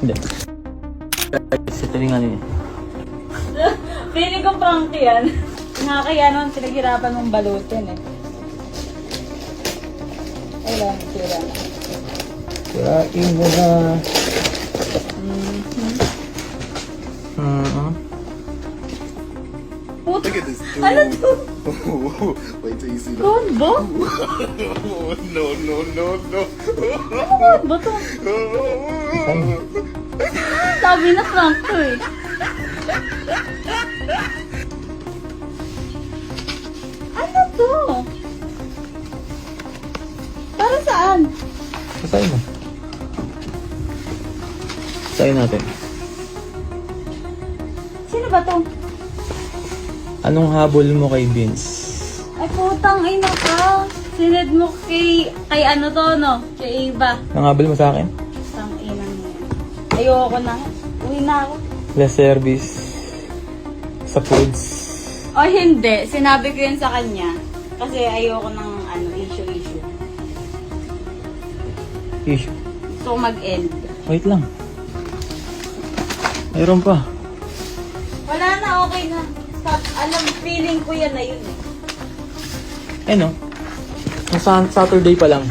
Hindi. Guys, ito yung ano yun. Feeling ko prank yan. Nakakaya naman pinaghirapan mong balutin eh. Ayun, sira na. Sirain mo na. Puto. Look at this dude. Ano to? Wait till you see the. Combo? No, no, no, no. Combo to? Sabi na prank to eh. Ano to? Para saan? Basahin mo. Basahin natin. Sino ba to? Anong habol mo kay Vince? Ay putang ina ka. Sined mo kay ano to no? Kay Eva. Nanghabol mo sa akin? Tang ina mo. Ayoko na. Uwi na ako. Less service sa foods. O hindi. Sinabi ko yun sa kanya. Kasi ayoko ng issue. Issue. Gusto ko mag-end. Wait lang. Mayroon pa. Wala na, okay na. Stop. Alam, feeling ko yan na yun eh. Eh no? Nasa Saturday pa lang.